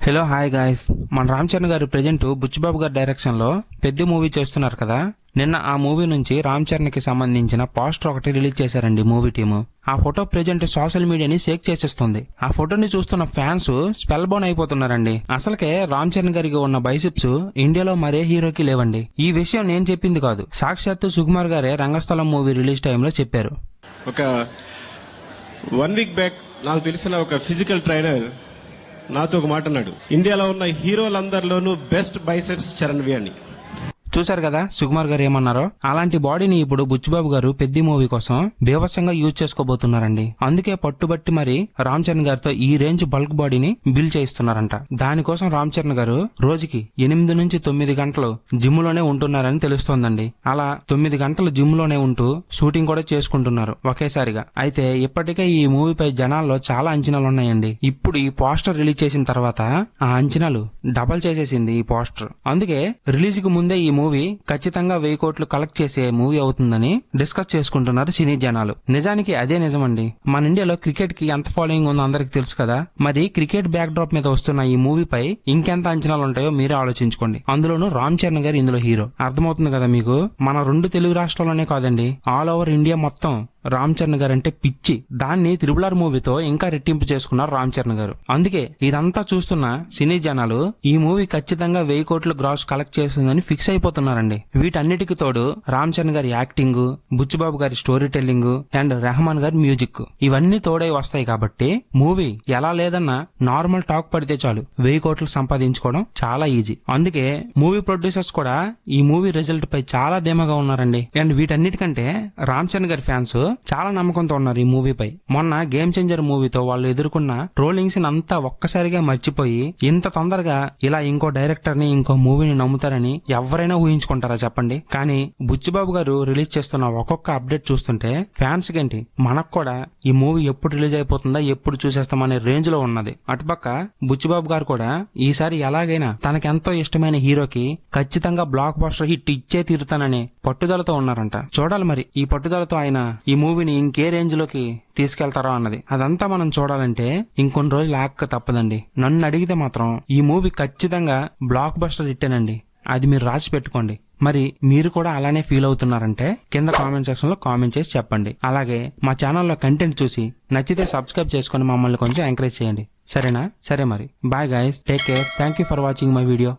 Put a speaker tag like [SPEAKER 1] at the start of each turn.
[SPEAKER 1] Hello hi guys, మన రామ్ చరణ్ గారు present Buchibabu గారి డైరెక్షన్ లో పెద్ద మూవీ చేస్తున్నారు కదా. నిన్న ఆ మూవీ నుంచి రామ్ చరణ్ కి సంబంధించిన పోస్టర్ ఒకటి రిలీజ్ చేశారండి మూవీ టీమ్. ఆ ఫోటో ప్రెజెంట్ సోషల్ మీడియాని షేక్ చేసేస్తుంది. ఆ ఫోటోని చూస్తున్న ఫ్యాన్స్ స్పెల్ బౌన్ అయిపోతున్నారండి. అసలుకే రామ్ చరణ్ గారికి ఉన్న బైసిప్స్ ఇండియాలో మరే హీరోకి లేవండి. ఈ విషయం నేను చెప్పింది కాదు, సాక్షాత్తు సుకుమార్ గారే రంగస్థలం మూవీ రిలీజ్ టైంలో చెప్పారు.
[SPEAKER 2] ఒక 1 వీక్ బ్యాక్ నాకు తెలిసిన ఒక ఫిజికల్ ట్రైనర్ నాతో ఒక మాట అన్నాడు, ఇండియాలో ఉన్న హీరోలందరిలోనూ బెస్ట్ బైసెప్స్ చరణ్వి అని.
[SPEAKER 1] చూశారు కదా సుకుమార్ గారు ఏమన్నారో. అలాంటి బాడీని ఇప్పుడు బుచ్చిబాబు గారు పెద్ద మూవీ కోసం బీభత్సంగా యూజ్ చేసుకోబోతున్నారండి. అందుకే పట్టుబట్టి మరి రామ్ చరణ్ గారితో ఈ రేంజ్ బల్క్ బాడీని బిల్డ్ చేయిస్తున్నారంట. దానికోసం రామ్ చరణ్ గారు రోజుకి 8 నుంచి 9 గంటలు జిమ్ లోనే ఉంటున్నారని తెలుస్తోందండి. అలా 9 గంటలు జిమ్ లోనే ఉంటూ షూటింగ్ కూడా చేసుకుంటున్నారు ఒకేసారిగా. అయితే ఇప్పటికే ఈ మూవీపై జనాల్లో చాలా అంచనాలు ఉన్నాయండి. ఇప్పుడు ఈ పోస్టర్ రిలీజ్ చేసిన తర్వాత ఆ అంచనాలు డబల్ చేసేసింది ఈ పోస్టర్. అందుకే రిలీజ్ కి ముందే ఈ మూవీ ఖచ్చితంగా 1000 కోట్లు కలెక్ట్ చేసే మూవీ అవుతుందని డిస్కస్ చేసుకుంటున్నారు సినీ జనాలు. నిజానికి అదే నిజమండి. మన ఇండియాలో క్రికెట్ కి ఎంత ఫాలోయింగ్ ఉందో అందరికి తెలుసు కదా. మరి క్రికెట్ బ్యాక్ డ్రాప్ మీద వస్తున్న ఈ మూవీపై ఇంకెంత అంచనాలు ఉంటాయో మీరే ఆలోచించుకోండి. అందులోనూ రామ్ చరణ్ గారు ఇందులో హీరో. అర్థమవుతుంది కదా మీకు. మన 2 తెలుగు రాష్ట్రాల్లోనే కాదండి, ఆల్ ఓవర్ ఇండియా మొత్తం రామ్ చరణ్ గారు అంటే పిచ్చి. దాన్ని త్రిబుల్ మూవీతో ఇంకా రెట్టింపు చేసుకున్నారు రామ్ చరణ్ గారు. అందుకే ఇదంతా చూస్తున్న సినీ జనాలు ఈ మూవీ ఖచ్చితంగా 1000 కోట్లు గ్రాస్ కలెక్ట్ చేస్తుందని ఫిక్స్ అయిపోతున్నారండి. వీటన్నిటికి తోడు రామ్ చరణ్ గారి యాక్టింగ్, బుచ్చిబాబు గారి స్టోరీ టెల్లింగ్ అండ్ రెహమాన్ గారి మ్యూజిక్ ఇవన్నీ తోడై వస్తాయి కాబట్టి మూవీ ఎలా లేదన్నా నార్మల్ టాక్ పడితే చాలు 1000 కోట్లు సంపాదించుకోవడం చాలా ఈజీ. అందుకే మూవీ ప్రొడ్యూసర్స్ కూడా ఈ మూవీ రిజల్ట్ పై చాలా ధీమాగా ఉన్నారండి. అండ్ వీటన్నిటికంటే రామ్ చరణ్ గారి ఫ్యాన్స్ చాలా నమ్మకంతో ఉన్నారు ఈ మూవీపై. మొన్న గేమ్ చేంజర్ మూవీతో వాళ్ళు ఎదుర్కొన్న ట్రోలింగ్స్ అంతా ఒక్కసారిగా మర్చిపోయి ఇంత తొందరగా ఇలా ఇంకో డైరెక్టర్ ని ఇంకో మూవీని నమ్ముతారని ఎవరైనా ఊహించుకుంటారా చెప్పండి. కానీ బుచ్చిబాబు గారు రిలీజ్ చేస్తున్న ఒక్కొక్క అప్డేట్ చూస్తుంటే ఫ్యాన్స్ ఏంటి మనకు కూడా ఈ మూవీ ఎప్పుడు రిలీజ్ అయిపోతుందా, ఎప్పుడు చూసేస్తామనే రేంజ్ లో ఉన్నది. అటుపక్క బుచ్చిబాబు గారు కూడా ఈసారి ఎలాగైనా తనకెంతో ఇష్టమైన హీరోకి ఖచ్చితంగా బ్లాక్ బస్టర్ హిట్ ఇచ్చే తీరుతానని పట్టుదలతో ఉన్నారంట. చూడాలి మరి ఈ పట్టుదలతో ఆయన ఈ మూవీని ఇంకే రేంజ్ లోకి తీసుకెళ్తారో అన్నది. అదంతా మనం చూడాలంటే ఇంకొన్ని రోజులు ఆక్క తప్పదండి. నన్ను అడిగితే మాత్రం ఈ మూవీ ఖచ్చితంగా బ్లాక్ బస్టర్ హిట్టేనండి. అది మీరు రాసి పెట్టుకోండి. మరి మీరు కూడా అలానే ఫీల్ అవుతున్నారంటే కింద కామెంట్ సెక్షన్ లో కామెంట్ చేసి చెప్పండి. అలాగే మా ఛానల్లో కంటెంట్ చూసి నచ్చితే సబ్స్క్రైబ్ చేసుకుని మమ్మల్ని కొంచెం ఎంకరేజ్ చేయండి. సరేనా? సరే మరి bye guys, take care. Thank you for watching my video.